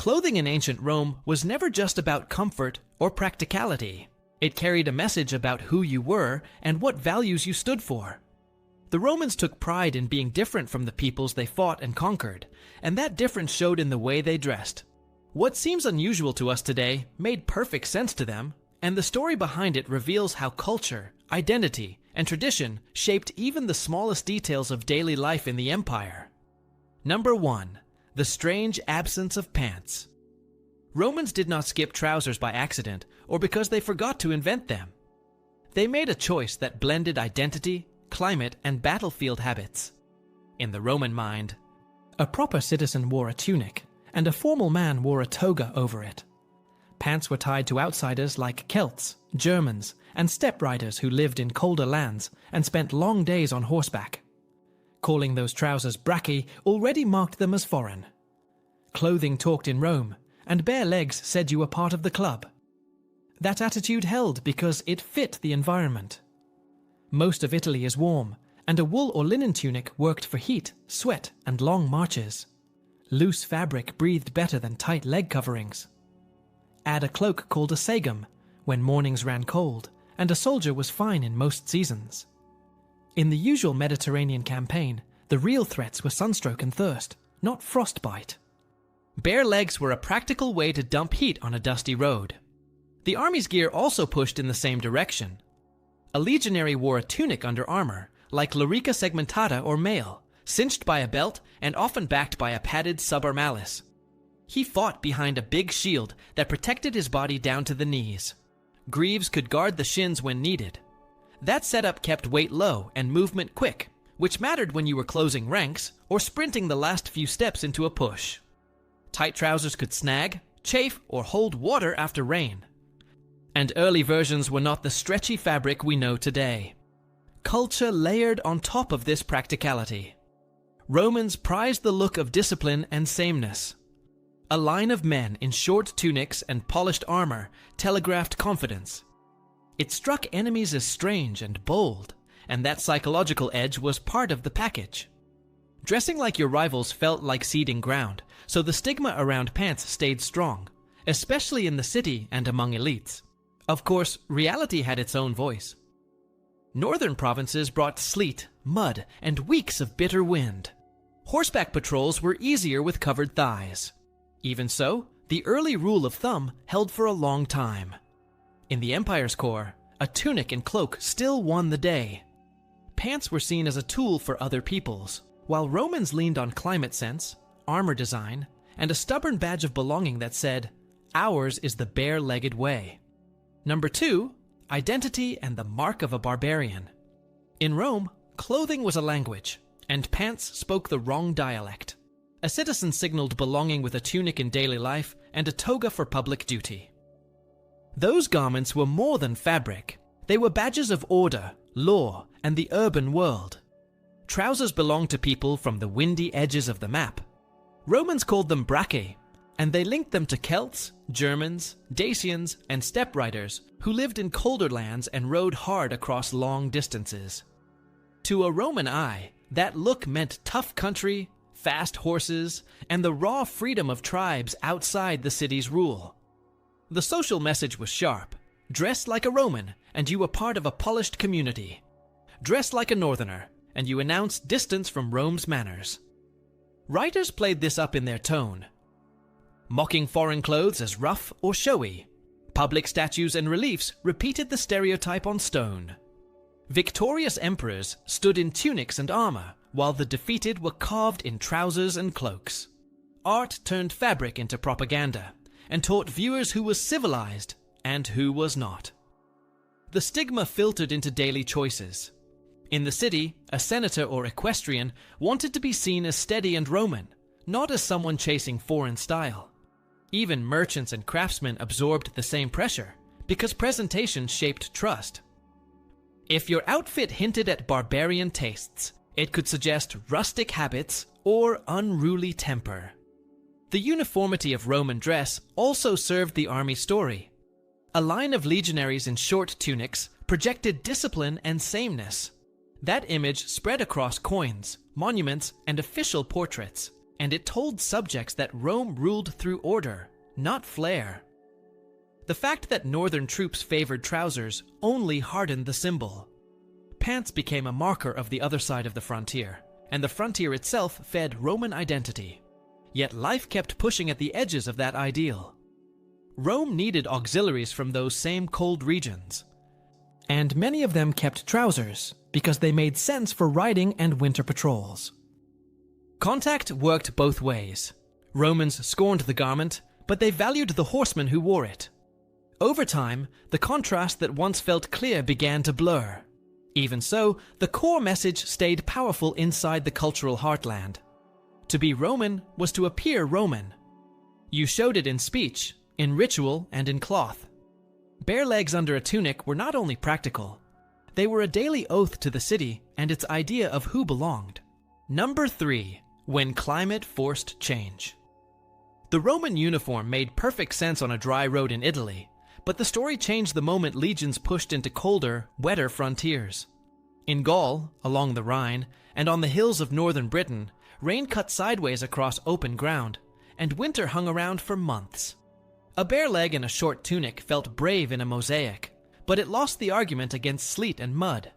Clothing in ancient Rome was never just about comfort or practicality. It carried a message about who you were and what values you stood for. The Romans took pride in being different from the peoples they fought and conquered, and that difference showed in the way they dressed. What seems unusual to us today made perfect sense to them, and the story behind it reveals how culture, identity, and tradition shaped even the smallest details of daily life in the empire. Number 1. The strange absence of pants. Romans did not skip trousers by accident or because they forgot to invent them. They made a choice that blended identity, climate, and battlefield habits. In the Roman mind, a proper citizen wore a tunic, and a formal man wore a toga over it. Pants were tied to outsiders like Celts, Germans, and steppe riders who lived in colder lands and spent long days on horseback. Calling those trousers bracchi already marked them as foreign. Clothing talked in Rome, and bare legs said you were part of the club. That attitude held because it fit the environment. Most of Italy is warm, and a wool or linen tunic worked for heat, sweat, and long marches. Loose fabric breathed better than tight leg coverings. Add a cloak called a sagum when mornings ran cold, and a soldier was fine in most seasons. In the usual Mediterranean campaign, the real threats were sunstroke and thirst, not frostbite. Bare legs were a practical way to dump heat on a dusty road. The army's gear also pushed in the same direction. A legionary wore a tunic under armor, like larica segmentata or mail, cinched by a belt and often backed by a padded subarmalis. He fought behind a big shield that protected his body down to the knees. Greaves could guard the shins when needed. That setup kept weight low and movement quick, which mattered when you were closing ranks or sprinting the last few steps into a push. Tight trousers could snag, chafe, or hold water after rain. And early versions were not the stretchy fabric we know today. Culture layered on top of this practicality. Romans prized the look of discipline and sameness. A line of men in short tunics and polished armor telegraphed confidence. It struck enemies as strange and bold, and that psychological edge was part of the package. Dressing like your rivals felt like ceding ground, so the stigma around pants stayed strong, especially in the city and among elites. Of course, reality had its own voice. Northern provinces brought sleet, mud, and weeks of bitter wind. Horseback patrols were easier with covered thighs. Even so, the early rule of thumb held for a long time. In the empire's core, a tunic and cloak still won the day. Pants were seen as a tool for other peoples, while Romans leaned on climate sense, armor design, and a stubborn badge of belonging that said, "Ours is the bare-legged way." Number 2, identity and the mark of a barbarian. In Rome, clothing was a language, and pants spoke the wrong dialect. A citizen signaled belonging with a tunic in daily life and a toga for public duty. Those garments were more than fabric. They were badges of order, law, and the urban world. Trousers belonged to people from the windy edges of the map. Romans called them bracchi, and they linked them to Celts, Germans, Dacians, and steppe riders who lived in colder lands and rode hard across long distances. To a Roman eye, that look meant tough country, fast horses, and the raw freedom of tribes outside the city's rule. The social message was sharp. Dress like a Roman, and you were part of a polished community. Dress like a northerner, and you announced distance from Rome's manners. Writers played this up in their tone, mocking foreign clothes as rough or showy. Public statues and reliefs repeated the stereotype on stone. Victorious emperors stood in tunics and armor, while the defeated were carved in trousers and cloaks. Art turned fabric into propaganda, and taught viewers who was civilized and who was not. The stigma filtered into daily choices. In the city, a senator or equestrian wanted to be seen as steady and Roman, not as someone chasing foreign style. Even merchants and craftsmen absorbed the same pressure, because presentation shaped trust. If your outfit hinted at barbarian tastes, it could suggest rustic habits or unruly temper. The uniformity of Roman dress also served the army story. A line of legionaries in short tunics projected discipline and sameness. That image spread across coins, monuments, and official portraits, and it told subjects that Rome ruled through order, not flair. The fact that northern troops favored trousers only hardened the symbol. Pants became a marker of the other side of the frontier, and the frontier itself fed Roman identity. Yet life kept pushing at the edges of that ideal. Rome needed auxiliaries from those same cold regions, and many of them kept trousers because they made sense for riding and winter patrols. Contact worked both ways. Romans scorned the garment, but they valued the horseman who wore it. Over time, the contrast that once felt clear began to blur. Even so, the core message stayed powerful inside the cultural heartland. To be Roman was to appear Roman. You showed it in speech, in ritual, and in cloth. Bare legs under a tunic were not only practical, they were a daily oath to the city and its idea of who belonged. Number 3. When climate forced change. The Roman uniform made perfect sense on a dry road in Italy, but the story changed the moment legions pushed into colder, wetter frontiers. In Gaul, along the Rhine, and on the hills of northern Britain, rain cut sideways across open ground, and winter hung around for months. A bare leg and a short tunic felt brave in a mosaic, but it lost the argument against sleet and mud.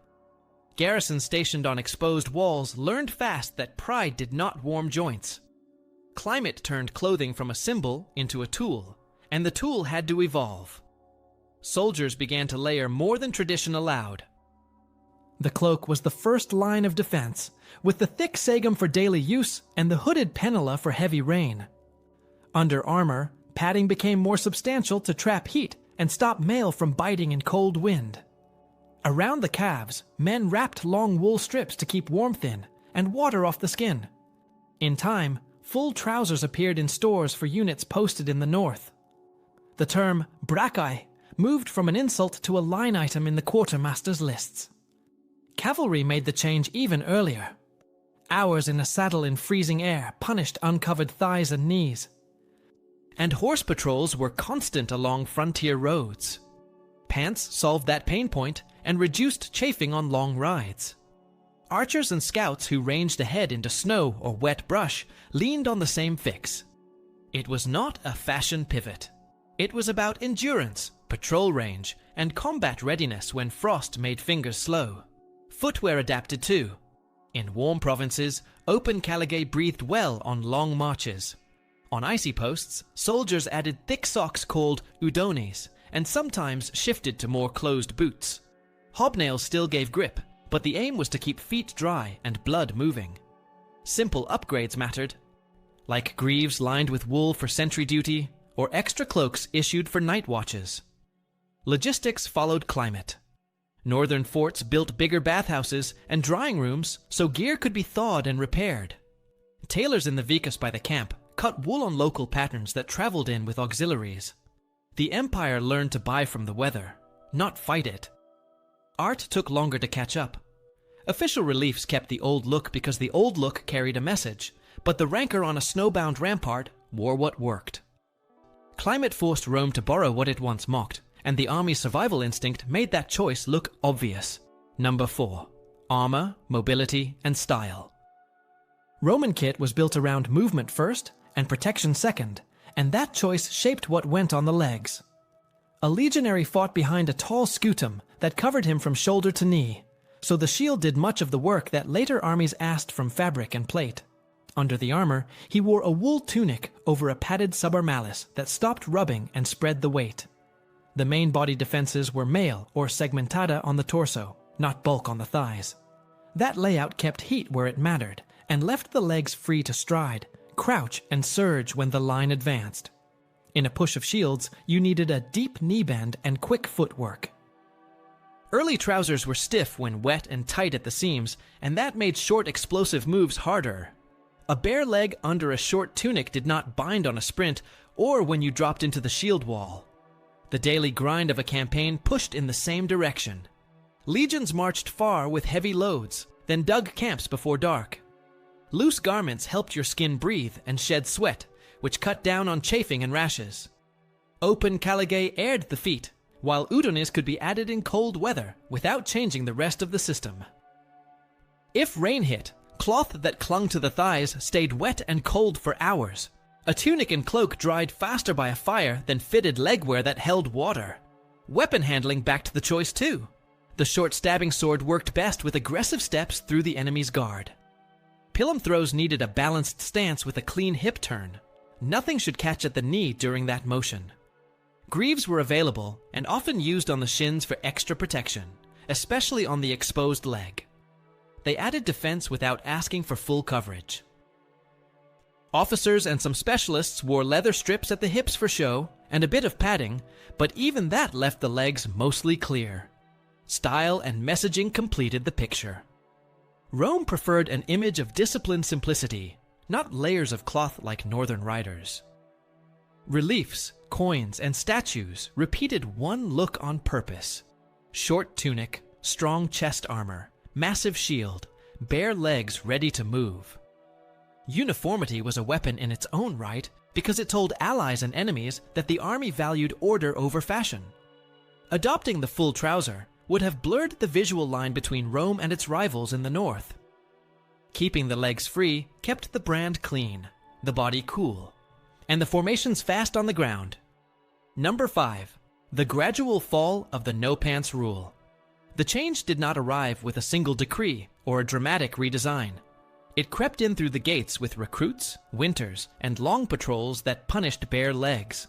Garrisons stationed on exposed walls learned fast that pride did not warm joints. Climate turned clothing from a symbol into a tool, and the tool had to evolve. Soldiers began to layer more than tradition allowed. The cloak was the first line of defense, with the thick sagum for daily use and the hooded penula for heavy rain. Under armor, padding became more substantial to trap heat and stop mail from biting in cold wind. Around the calves, men wrapped long wool strips to keep warmth in and water off the skin. In time, full trousers appeared in stores for units posted in the north. The term braccae moved from an insult to a line item in the quartermaster's lists. Cavalry made the change even earlier. Hours in a saddle in freezing air punished uncovered thighs and knees. And horse patrols were constant along frontier roads. Pants solved that pain point and reduced chafing on long rides. Archers and scouts who ranged ahead into snow or wet brush leaned on the same fix. It was not a fashion pivot. It was about endurance, patrol range, and combat readiness when frost made fingers slow. Footwear adapted too. In warm provinces, open caligae breathed well on long marches. On icy posts, soldiers added thick socks called udones, and sometimes shifted to more closed boots. Hobnails still gave grip, but the aim was to keep feet dry and blood moving. Simple upgrades mattered, like greaves lined with wool for sentry duty, or extra cloaks issued for night watches. Logistics followed climate. Northern forts built bigger bathhouses and drying rooms so gear could be thawed and repaired. Tailors in the vicus by the camp cut wool on local patterns that traveled in with auxiliaries. The empire learned to buy from the weather, not fight it. Art took longer to catch up. Official reliefs kept the old look because the old look carried a message, but the rancor on a snowbound rampart wore what worked. Climate forced Rome to borrow what it once mocked, and the army's survival instinct made that choice look obvious. Number 4. Armor, mobility, and style. Roman kit was built around movement first and protection second, and that choice shaped what went on the legs. A legionary fought behind a tall scutum that covered him from shoulder to knee, so the shield did much of the work that later armies asked from fabric and plate. Under the armor, he wore a wool tunic over a padded subarmalis that stopped rubbing and spread the weight. The main body defenses were mail or segmentada on the torso, not bulk on the thighs. That layout kept heat where it mattered and left the legs free to stride, crouch, and surge when the line advanced. In a push of shields, you needed a deep knee bend and quick footwork. Early trousers were stiff when wet and tight at the seams, and that made short explosive moves harder. A bare leg under a short tunic did not bind on a sprint or when you dropped into the shield wall. The daily grind of a campaign pushed in the same direction. Legions marched far with heavy loads, then dug camps before dark. Loose garments helped your skin breathe and shed sweat, which cut down on chafing and rashes. Open caligae aired the feet, while udonis could be added in cold weather without changing the rest of the system. If rain hit, Cloth that clung to the thighs stayed wet and cold for hours. A tunic and cloak dried faster by a fire than fitted legwear that held water. Weapon handling backed the choice too. The short stabbing sword worked best with aggressive steps through the enemy's guard. Pilum throws needed a balanced stance with a clean hip turn. Nothing should catch at the knee during that motion. Greaves were available and often used on the shins for extra protection, especially on the exposed leg. They added defense without asking for full coverage. Officers and some specialists wore leather strips at the hips for show and a bit of padding, but even that left the legs mostly clear. Style and messaging completed the picture. Rome preferred an image of disciplined simplicity, not layers of cloth like northern riders. Reliefs, coins, and statues repeated one look on purpose. Short tunic, strong chest armor, massive shield, bare legs ready to move. Uniformity was a weapon in its own right because it told allies and enemies that the army valued order over fashion. Adopting the full trouser would have blurred the visual line between Rome and its rivals in the north. Keeping the legs free kept the brand clean, the body cool, and the formations fast on the ground. Number 5. The gradual fall of the no-pants rule. The change did not arrive with a single decree or a dramatic redesign. It crept in through the gates with recruits, winters, and long patrols that punished bare legs.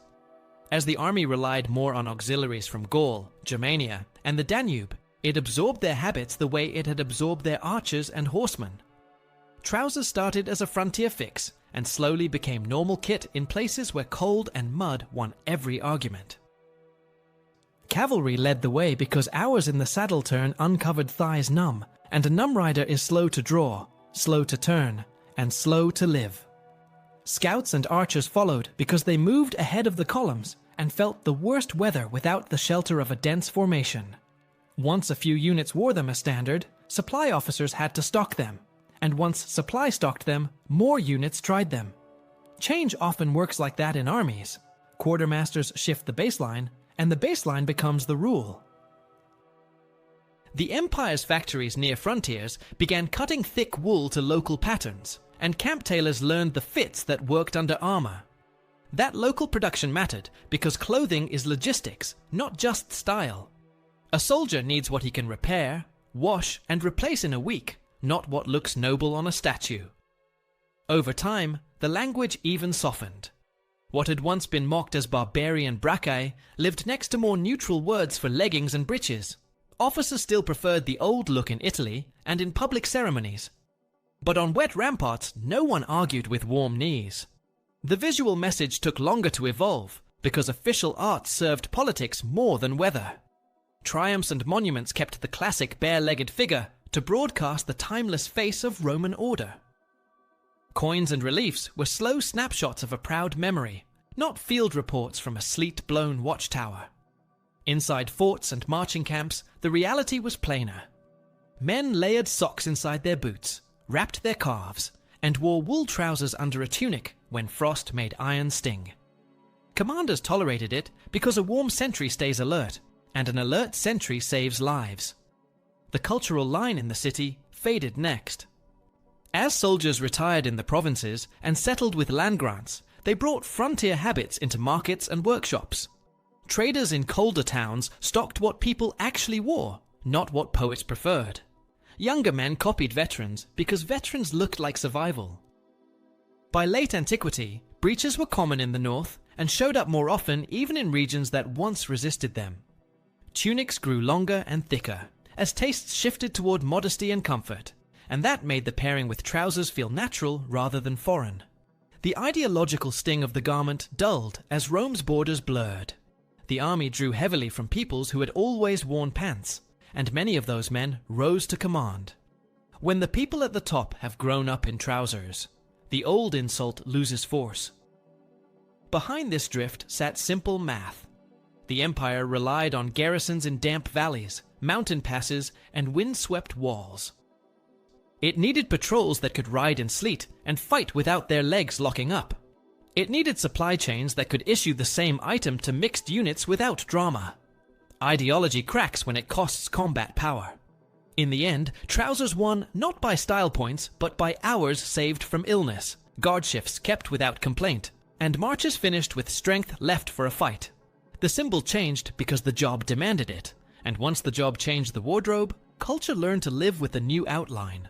As the army relied more on auxiliaries from Gaul, Germania, and the Danube, it absorbed their habits the way it had absorbed their archers and horsemen. Trousers started as a frontier fix and slowly became normal kit in places where cold and mud won every argument. Cavalry led the way because hours in the saddle turn uncovered thighs numb, and a numb rider is slow to draw, slow to turn, and slow to live. Scouts and archers followed because they moved ahead of the columns and felt the worst weather without the shelter of a dense formation. Once a few units wore them as standard, supply officers had to stock them, and once supply stocked them, more units tried them. Change often works like that in armies. Quartermasters shift the baseline, and the baseline becomes the rule. The empire's factories near frontiers began cutting thick wool to local patterns, and camp tailors learned the fits that worked under armor. That local production mattered because clothing is logistics, not just style. A soldier needs what he can repair, wash, and replace in a week, not what looks noble on a statue. Over time, the language even softened. What had once been mocked as barbarian braccae lived next to more neutral words for leggings and breeches. Officers still preferred the old look in Italy and in public ceremonies. But on wet ramparts, no one argued with warm knees. The visual message took longer to evolve because official art served politics more than weather. Triumphs and monuments kept the classic bare-legged figure to broadcast the timeless face of Roman order. Coins and reliefs were slow snapshots of a proud memory, not field reports from a sleet-blown watchtower. Inside forts and marching camps, the reality was plainer. Men layered socks inside their boots, wrapped their calves, and wore wool trousers under a tunic when frost made iron sting. Commanders tolerated it because a warm sentry stays alert, and an alert sentry saves lives. The cultural line in the city faded next. As soldiers retired in the provinces and settled with land grants, they brought frontier habits into markets and workshops. Traders in colder towns stocked what people actually wore, not what poets preferred. Younger men copied veterans because veterans looked like survival. By late antiquity, breeches were common in the north and showed up more often even in regions that once resisted them. Tunics grew longer and thicker as tastes shifted toward modesty and comfort, and that made the pairing with trousers feel natural rather than foreign. The ideological sting of the garment dulled as Rome's borders blurred. The army drew heavily from peoples who had always worn pants, and many of those men rose to command. When the people at the top have grown up in trousers, the old insult loses force. Behind this drift sat simple math. The empire relied on garrisons in damp valleys, mountain passes, and wind-swept walls. It needed patrols that could ride in sleet and fight without their legs locking up. It needed supply chains that could issue the same item to mixed units without drama. Ideology cracks when it costs combat power. In the end, trousers won not by style points, but by hours saved from illness, guard shifts kept without complaint, and marches finished with strength left for a fight. The symbol changed because the job demanded it, and once the job changed the wardrobe, culture learned to live with the new outline.